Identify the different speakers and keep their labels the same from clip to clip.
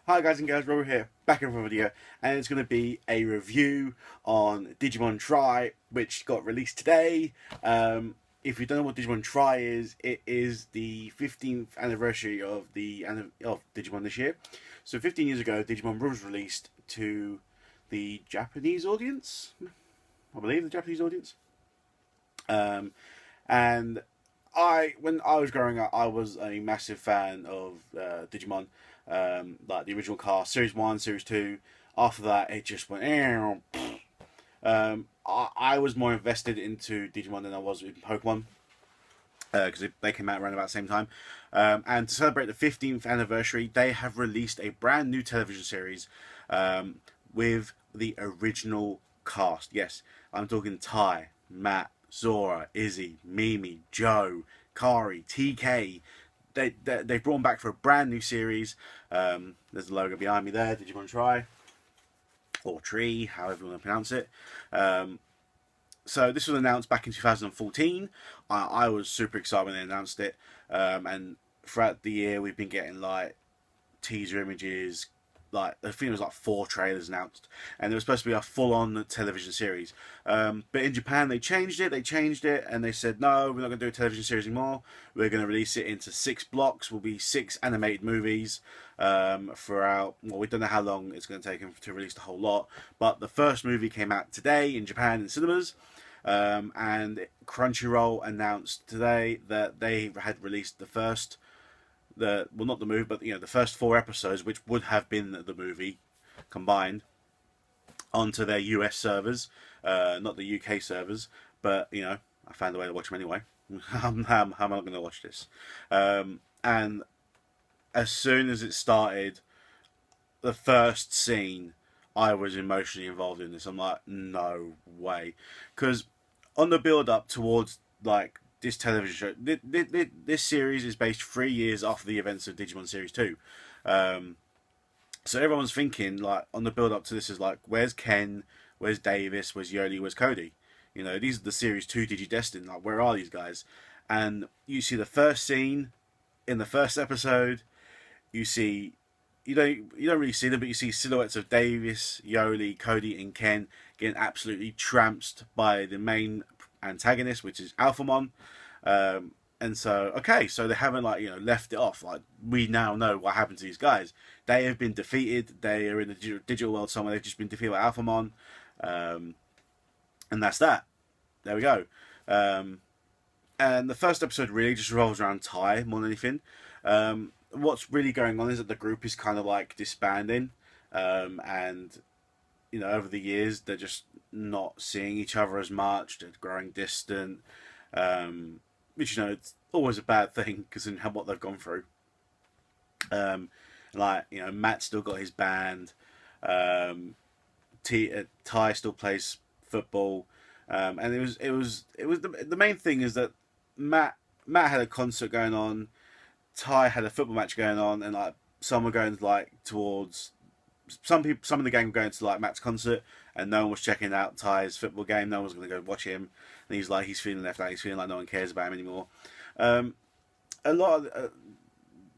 Speaker 1: Hi guys and girls, Robert here, back in for a video, and it's going to be a review on Digimon Try, which got released today. If you don't know what Digimon Try is, it is the 15th anniversary of Digimon this year. So 15 years ago, Digimon was released to the Japanese audience, I believe the Japanese audience. And when I was growing up, I was a massive fan of Digimon, like the original cast, Series 1, Series 2. After that, it just went. I was more invested into Digimon than I was in Pokemon because they came out around about the same time. And to celebrate the 15th anniversary, they have released a brand new television series with the original cast. Yes, I'm talking Tai, Matt, Zora, Izzy, Mimi, Joe, Kari, TK. They've brought them back for a brand new series. There's the logo behind me there, Digimon Try, or Tree, however you want to pronounce it. So this was announced back in 2014. I was super excited when they announced it. And throughout the year, we've been getting like teaser images, like I think it was like 4 trailers announced, and it was supposed to be a full-on television series. But in Japan, they changed it, and they said no, we're not going to do a television series anymore. We're going to release it into 6 blocks. Will be 6 animated movies throughout. Well, we don't know how long it's going to take them to release the whole lot, but the first movie came out today in Japan in cinemas. And Crunchyroll announced today that they had released not the movie, but the first 4 episodes, which would have been the movie combined, onto their US servers, not the UK servers. But I found a way to watch them anyway. How am I not going to watch this? And as soon as it started, the first scene, I was emotionally involved in this. I'm like, no way, because on the build up towards like this television show, this series is based 3 years after the events of Digimon Series 2. So everyone's thinking, like, on the build up to this is like, where's Ken? Where's Davis? Where's Yoli? Where's Cody? These are the Series 2 Digidestined. Like, where are these guys? And you see the first scene in the first episode. You see, you don't really see them, but you see silhouettes of Davis, Yoli, Cody, and Ken getting absolutely trounced by the main antagonist, which is Alphamon. And so, okay, so they haven't left it off. Like, we now know what happened to these guys. They have been defeated. They are in the digital world somewhere. They've just been defeated by Alphamon, and that's that. There we go. And the first episode really just revolves around Tai more than anything. What's really going on is that the group is kind of like disbanding, and over the years they're just not seeing each other as much. They're growing distant, which it's always a bad thing because in what they've gone through. Matt's still got his band. Tai still plays football, and the main thing is that Matt had a concert going on. Tai had a football match going on, and like some were going towards some people. Some of the gang were going to like Matt's concert, and no one was checking out Tai's football game. No one was going to go watch him, and he's feeling left out. He's feeling like no one cares about him anymore. A lot of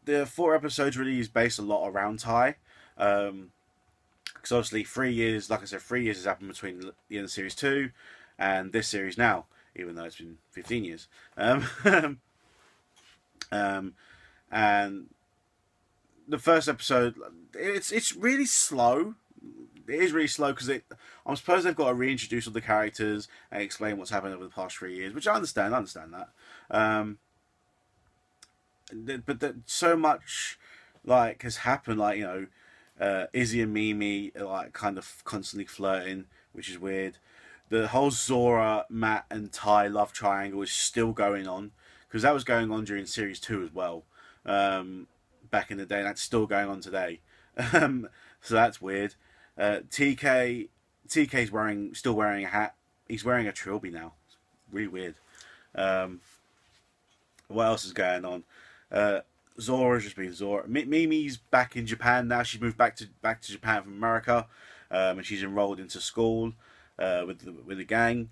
Speaker 1: the 4 episodes really is based a lot around Tai, because obviously 3 years, like I said, 3 years has happened between the end of Series 2 and this series now, even though it's been 15 years. And the first episode, it's really slow. It is really slow because I suppose they've got to reintroduce all the characters and explain what's happened over the past 3 years, which I understand. That. But so much has happened. Izzy and Mimi are kind of constantly flirting, which is weird. The whole Zora, Matt, and Tai love triangle is still going on, because that was going on during Series 2 as well. Back in the day, and that's still going on today. So that's weird. TK's still wearing a hat. He's wearing a trilby now. It's really weird. What else is going on? Zora's just been Zora. Mimi's back in Japan now. She's moved back to Japan from America, and she's enrolled into school with the gang.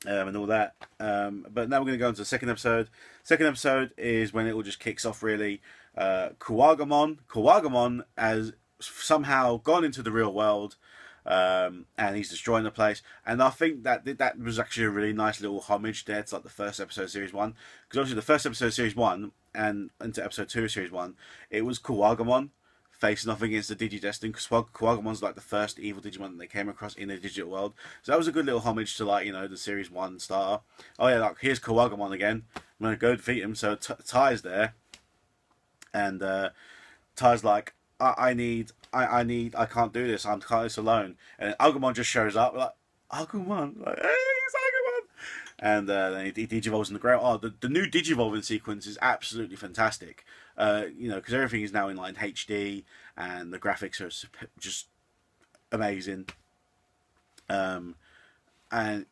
Speaker 1: And all that. But now we're going to go on to the second episode. Second episode is when it all just kicks off, really. Kuwagamon has somehow gone into the real world, and he's destroying the place. And I think that was actually a really nice little homage there to like the first episode of series one, because obviously the first episode of series one and into episode two of series one, it was Kuwagamon facing off against the Digidestin, because Kuwagamon's like the first evil Digimon that they came across in the digital world. So that was a good little homage to like, you know, the series one starter. Oh yeah, like here's Kuwagamon again. I'm gonna go defeat him. So Ty's there, and Ty's like, I can't do this. I can't do this alone. And Agumon just shows up, like, Agumon, like, hey, it's Agumon. And then he digivolves in the ground. Oh, the new digivolving sequence is absolutely fantastic. You know, because everything is now in like HD, and the graphics are just amazing. And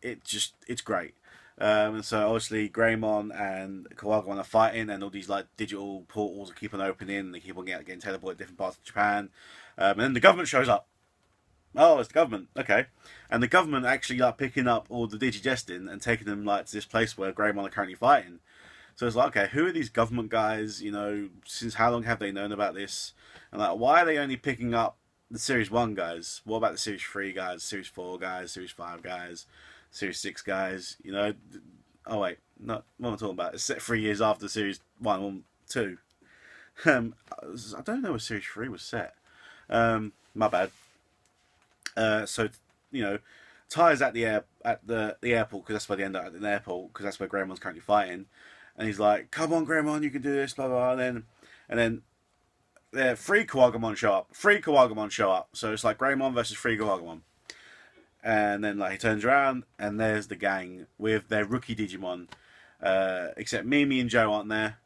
Speaker 1: it's great. And so obviously Greymon and Kawagamon are fighting, and all these like digital portals keep on opening, and they keep on getting teleported to different parts of Japan. And then the government shows up. Oh, it's the government. Okay. And the government actually like picking up all the Digidestin and taking them like to this place where Greymon are currently fighting. So it's like, okay, who are these government guys? You know, since how long have they known about this? And like, why are they only picking up the Series 1 guys? What about the Series 3 guys, Series 4 guys, Series 5 guys, Series 6 guys? You know, oh wait, not what am I talking about? It's set 3 years after Series 1 or 2. I don't know where Series 3 was set. My bad. So, you know, Ty's at the airport, because that's where they end up at the airport, because that's where Greymon's currently fighting. And he's like, "Come on, Greymon, you can do this." Blah blah. And then three Kuwagamon show up. Three Kuwagamon show up. So it's like Greymon versus three Kuwagamon. And then like he turns around, and there's the gang with their rookie Digimon. Except Mimi and Joe aren't there.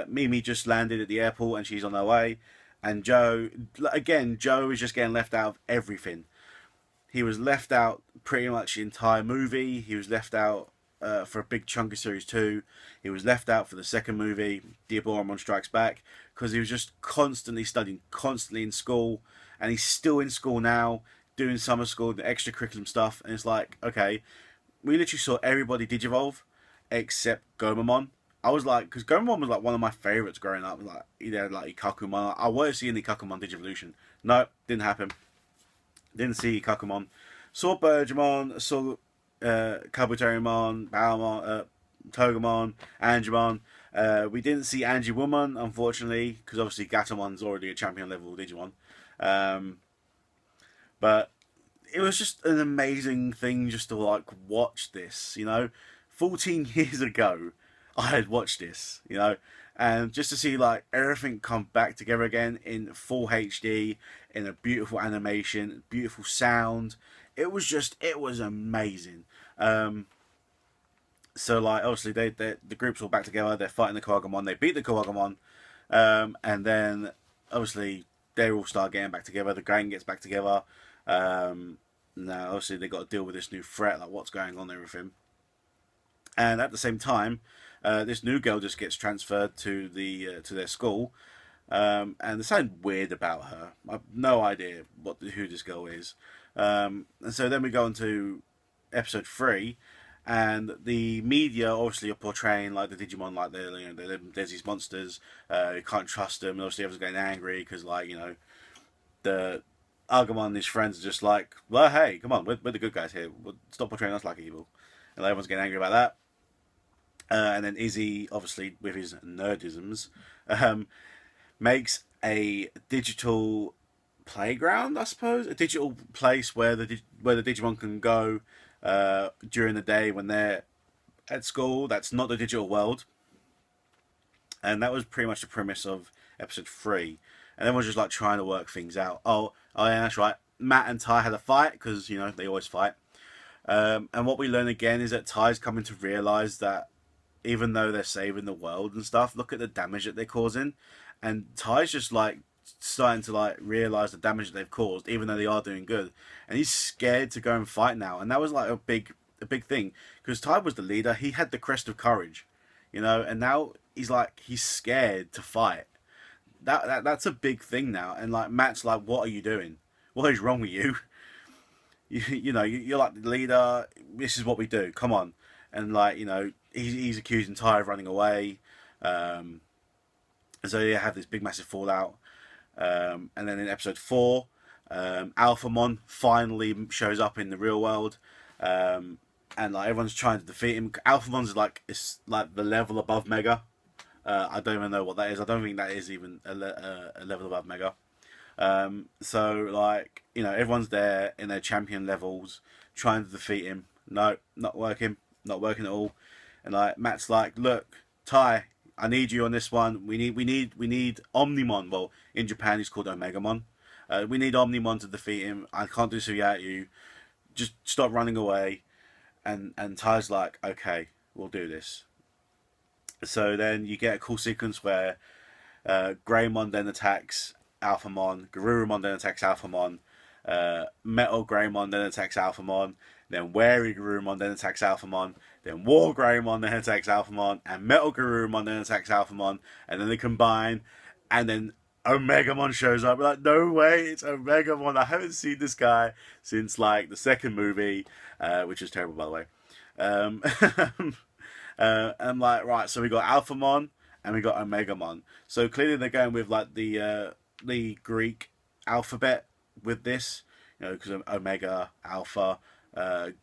Speaker 1: Mimi just landed at the airport, and she's on her way. And Joe is just getting left out of everything. He was left out pretty much the entire movie. He was left out for a big chunk of Series 2. He was left out for the second movie, Diaboromon Strikes Back, because he was just constantly studying, constantly in school, and he's still in school now, doing summer school, the extracurriculum stuff, and it's like, okay, we literally saw everybody digivolve except Gomamon. I was like, because Gomamon was like one of my favourites growing up, like either like Ikakumon. I wanted to see an Ikakumon Digivolution. No, didn't happen. Didn't see Ikakumon. Saw Bergemon, saw Kabuterimon, Baomon, Togemon, Angemon. We didn't see Angiwoman, unfortunately, because obviously Gatomon's already a champion level Digimon. But it was just an amazing thing just to like watch this, you know. 14 years ago, I had watched this, you know, and just to see like everything come back together again in full HD, in a beautiful animation, beautiful sound. It was amazing. So like obviously the group's all back together. They're fighting the Kuwagamon. They beat the Kuwagamon, and then obviously they all start getting back together. The gang gets back together. Now obviously they got to deal with this new threat, like what's going on and everything. And at the same time, this new girl just gets transferred to their school, and there's something weird about her. I have no idea who this girl is. And so then we go into episode 3, and the media obviously are portraying like the Digimon like there's these monsters. You can't trust them. And obviously everyone's getting angry because like, you know, the Agumon and his friends are just like, well, hey, come on, we're the good guys here. Stop portraying us like evil. And everyone's getting angry about that. And then Izzy, obviously with his nerdisms, makes a digital playground, I suppose, a digital place where the Digimon can go during the day when they're at school. That's not the digital world, and that was pretty much the premise of episode 3. And everyone's just like trying to work things out. Oh yeah, that's right. Matt and Ty had a fight because, you know, they always fight. And what we learn again is that Ty's coming to realise that even though they're saving the world and stuff, look at the damage that they're causing. And Ty's just like starting to like realise the damage that they've caused, even though they are doing good. And he's scared to go and fight now. And that was like a big thing, because Ty was the leader. He had the crest of courage, you know. And now he's scared to fight. That's a big thing now. And like Matt's like, what are you doing? What is wrong with you? You know, you're like the leader. This is what we do. Come on. And like, you know, he's accusing Ty of running away. And so they have this big massive fallout. And then in episode 4, Alphamon finally shows up in the real world. And like everyone's trying to defeat him. Alphamon's like, it's like the level above Mega. I don't even know what that is. I don't think that is even a level above Mega. So like, you know, everyone's there in their champion levels trying to defeat him. No, not working. Not working at all. And like Matt's like, look, Ty, I need you on this one. We need Omnimon. Well, in Japan he's called Omegamon. We need Omnimon to defeat him. I can't do this without you. Just stop running away. And Ty's like, okay, we'll do this. So then you get a cool sequence where Greymon then attacks Alphamon, Garurumon then attacks Alphamon, Metal Greymon then attacks Alphamon, then Wary Garurumon then attacks Alphamon, then War Greymon then attacks Alphamon, and Metal Garurumon then attacks Alphamon, and then they combine, and then Omegamon shows up. We're like, no way, it's Omegamon. I haven't seen this guy since like the second movie, which is terrible by the way. Um, I'm like, right, so we got Alphamon and we got Omegamon. So clearly they're going with like the Greek alphabet with this, you know, because Omega, Alpha. Are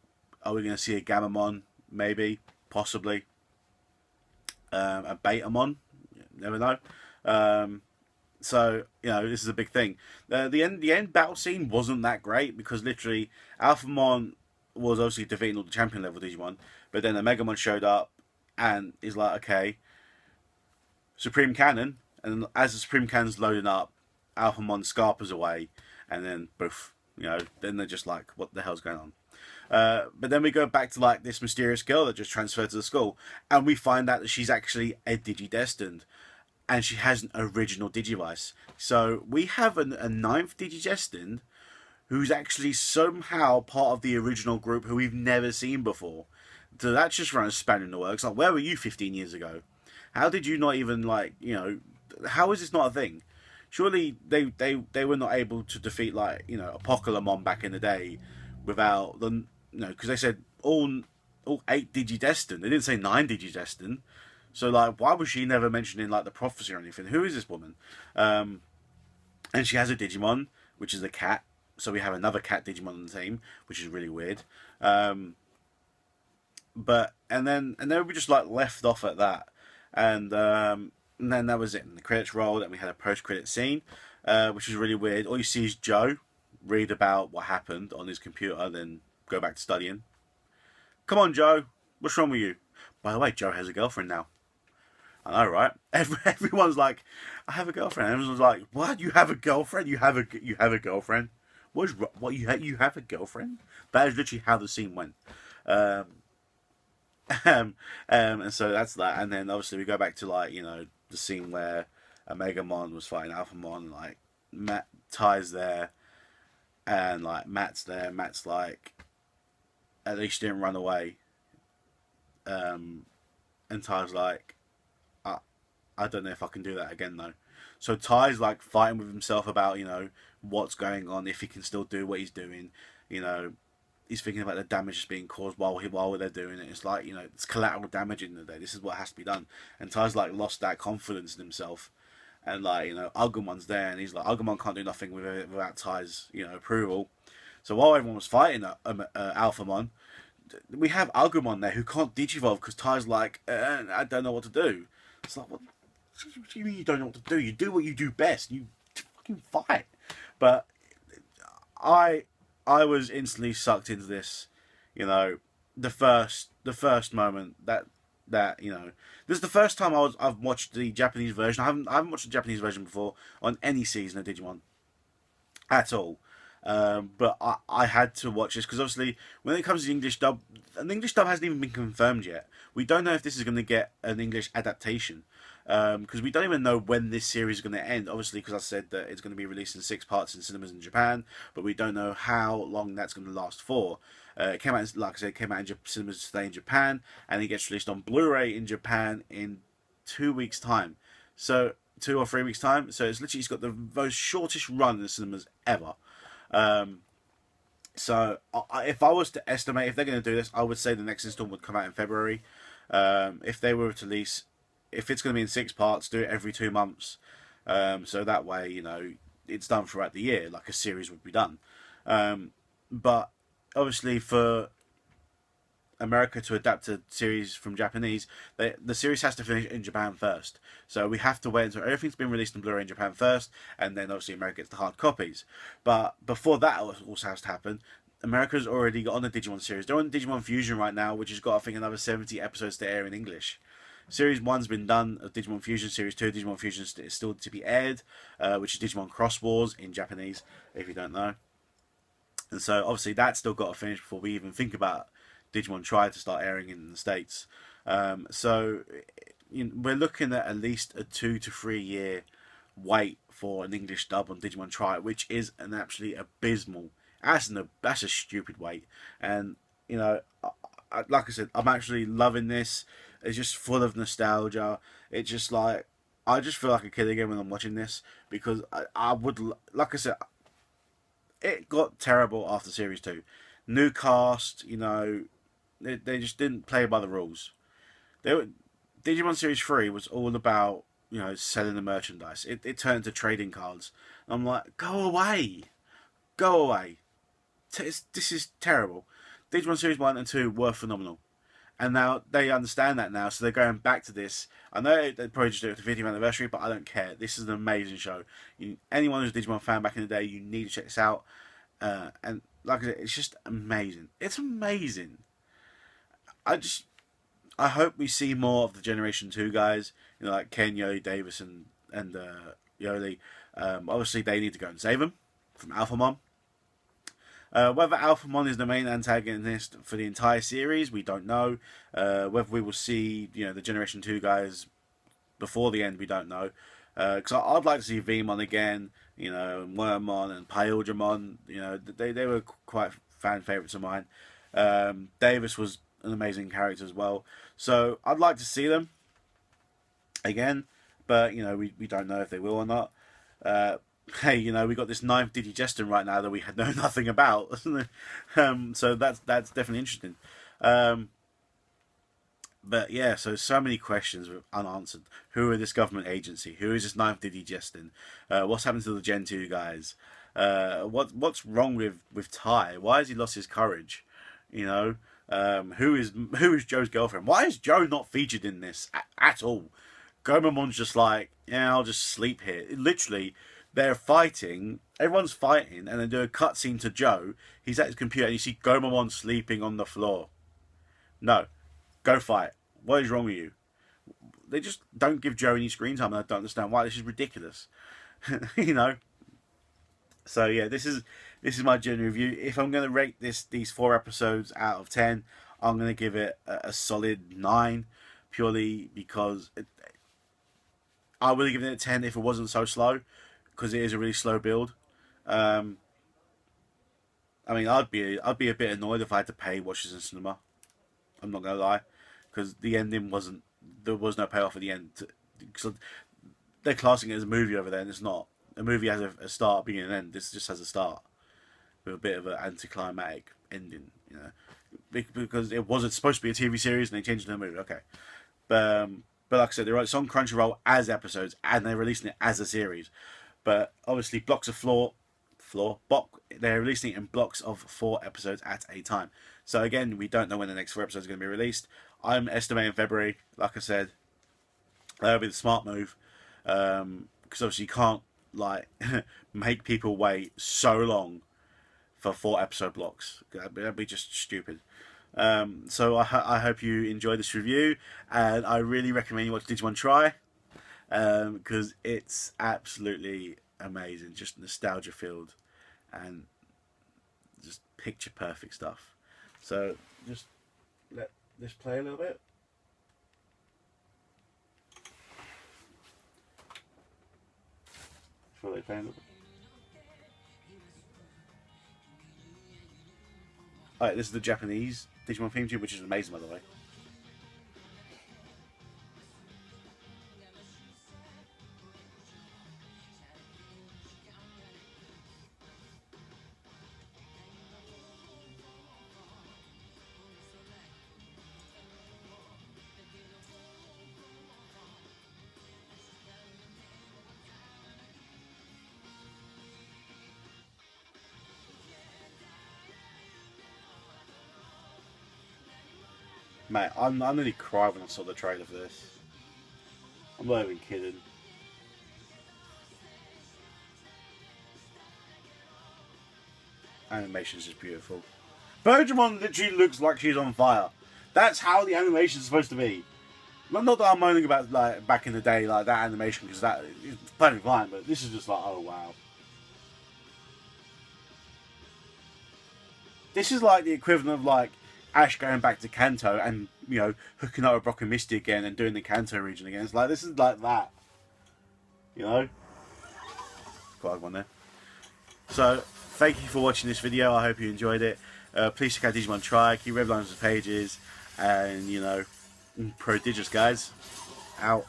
Speaker 1: we going to see a Gammamon? Maybe, possibly. A Betamon, never know. So you know, this is a big thing. The end battle scene wasn't that great because literally Alphamon was obviously defeating all the champion level Digimon, but then Omegamon showed up and is like, okay, Supreme Cannon, and as the Supreme Cannon's loading up, Alphamon scarpers away, and then poof, you know, then they're just like, what the hell's going on? But then we go back to like this mysterious girl that just transferred to the school, and we find out that she's actually a Digidestined, and she has an original Digivice. So we have a ninth Digidestined who's actually somehow part of the original group who we've never seen before. So that's just run a spanner in the works. Like, where were you 15 years ago? How did you not even, like, you know, how is this not a thing? Surely they were not able to defeat, like, you know, Apocalypse back in the day without the, you know, because they said all 8 Digidestined. They didn't say 9 Digidestined. So, like, why was she never mentioned in, like, the prophecy or anything? Who is this woman? And she has a Digimon, which is a cat. So we have another cat Digimon on the team, which is really weird. But and then we just like left off at that, and then that was it. And the credits rolled, and we had a post-credit scene, which was really weird. All you see is Joe read about what happened on his computer, then go back to studying. Come on, Joe, what's wrong with you? By the way, Joe has a girlfriend now. I know, right? Everyone's like, I have a girlfriend. Everyone's like, what? You have a girlfriend? You have a girlfriend? What you have a girlfriend? That is literally how the scene went. And so that's that. And then obviously we go back to like, you know, the scene where Omegamon was fighting Alphamon. And, like Matt Ty's there, and like Matt's there. Matt's like, at least didn't run away. And Ty's like, I don't know if I can do that again though. So Ty's like fighting with himself about, you know, what's going on, if he can still do what he's doing. You know, he's thinking about the damage that's being caused while they're doing it. It's like, you know, it's collateral damage in the day. This is what has to be done. And Ty's like lost that confidence in himself. And like, you know, Agumon's there, and he's like, Agumon can't do nothing without Ty's, you know, approval. So while everyone was fighting Alphamon, we have Agumon there who can't digivolve because Ty's like, I don't know what to do. It's like, what do you mean you don't know what to do? You do what you do best. You fucking fight. But I was instantly sucked into this. You know, the first moment that you know, this is the first time I've watched the Japanese version. I haven't watched the Japanese version before on any season of Digimon at all. But I had to watch this because obviously when it comes to the English dub, an English dub hasn't even been confirmed yet. We don't know if this is going to get an English adaptation because we don't even know when this series is going to end. Obviously, because I said that it's going to be released in 6 parts in cinemas in Japan, but we don't know how long that's going to last for. It came out, like I said, it came out in cinemas today in Japan, and it gets released on Blu-ray in Japan in 2 weeks' time. So 2 or 3 weeks' time. So it's got the most shortest run in the cinemas ever. So if I was to estimate if they're going to do this, I would say the next installment would come out in February. If they were to release if it's going to be in 6 parts, do it every 2 months. So that way, you know, it's done throughout the year, like a series would be done. But obviously, for America to adapt a series from Japanese, the series has to finish in Japan first. So we have to wait until everything's been released in Blu-ray in Japan first, and then obviously America gets the hard copies. But before that also has to happen, America's already got on the Digimon series. They're on Digimon Fusion right now, which has got, I think, another 70 episodes to air in English. Series 1's been done of Digimon Fusion. Series 2, Digimon Fusion, is still to be aired, which is Digimon Cross Wars in Japanese, if you don't know. And so, obviously, that's still got to finish before we even think about Digimon Tri to start airing in the States. So, we're looking at least a 2 to 3 year wait for an English dub on Digimon Tri, which is an absolutely abysmal. That's a stupid wait. And, you know, like I said, I'm actually loving this. It's just full of nostalgia. It's just like, I just feel like a kid again when I'm watching this, because I would, like I said, it got terrible after series 2. New cast, you know, they just didn't play by the rules. Digimon Series 3 was all about, you know, selling the merchandise. It turned to trading cards. I'm like, go away, go away. This is terrible. Digimon Series 1 and 2 were phenomenal. And now they understand that now, so they're going back to this. I know they probably just do it for the 50th anniversary, but I don't care. This is an amazing show. Anyone who's a Digimon fan back in the day, you need to check this out. And like I said, it's just amazing. It's amazing. I just, I hope we see more of the Generation 2 guys, you know, like Ken, Yoli, Davis, and Yoli. Obviously, they need to go and save them from Alphamon. Whether Alphamon is the main antagonist for the entire series, we don't know. Whether we will see, you know, the Generation 2 guys before the end, we don't know. Because I'd like to see Vmon again, you know, and Wormmon and Paildramon. You know, they were quite fan favourites of mine. Davis was an amazing character as well. So I'd like to see them again, but, you know, we don't know if they will or not. Hey, you know, we got this ninth Digigestion right now that we had known nothing about. So that's definitely interesting. But yeah, so many questions unanswered. Who are this government agency? Who is this ninth Digigestion? What's happened to the Gen 2 guys? What's wrong with Ty? Why has he lost his courage? You know, who is Joe's girlfriend? Why is Joe not featured in this at all? Gomamon's just like, yeah, I'll just sleep here. Literally, they're fighting, everyone's fighting, and then do a cutscene to Joe. He's at his computer and you see Gomamon sleeping on the floor. No, go fight. What is wrong with you? They just don't give Joe any screen time, and I don't understand why. This is ridiculous. You know? So yeah, this is my general review. If I'm going to rate these 4 episodes out of 10, I'm going to give it a solid 9, purely because I would have given it a 10 if it wasn't so slow, because it is a really slow build. I mean, I'd be a bit annoyed if I had to pay watch this in cinema. I'm not gonna lie, because the ending wasn't. There was no payoff at the end. Because they're classing it as a movie over there, and it's not. A movie has a start, beginning, and end. This just has a start with a bit of an anticlimactic ending. You know, because it wasn't supposed to be a TV series, and they changed it to a movie. Okay, but like I said, it's on Crunchyroll as episodes, and they're releasing it as a series. But obviously, blocks of they're releasing it in blocks of 4 episodes at a time. So again, we don't know when the next 4 episodes are going to be released. I'm estimating February. Like I said, that'll be the smart move, because obviously you can't like make people wait so long for 4 episode blocks. That'd be just stupid. So I hope you enjoyed this review, and I really recommend you watch Digimon Tri, because it's absolutely amazing, just nostalgia filled and just picture perfect stuff. So just let this play a little bit. Sure, they play a little bit. Alright, this is the Japanese Digimon theme tune, which is amazing, by the way. Mate, I nearly cried when I saw the trailer for this. I'm not even kidding. Animation's just beautiful. Digimon literally looks like she's on fire. That's how the animation's supposed to be. Not that I'm moaning about like back in the day, like that animation, because that is perfectly fine. But this is just like, oh wow. This is like the equivalent of like Ash going back to Kanto and, you know, hooking up with Brock and Misty again and doing the Kanto region again. It's like, this is like that. You know? Quite a one there. So, thank you for watching this video. I hope you enjoyed it. Please check out Digimon Try, keep red lines of pages, and, you know, pro Digis, guys. Out.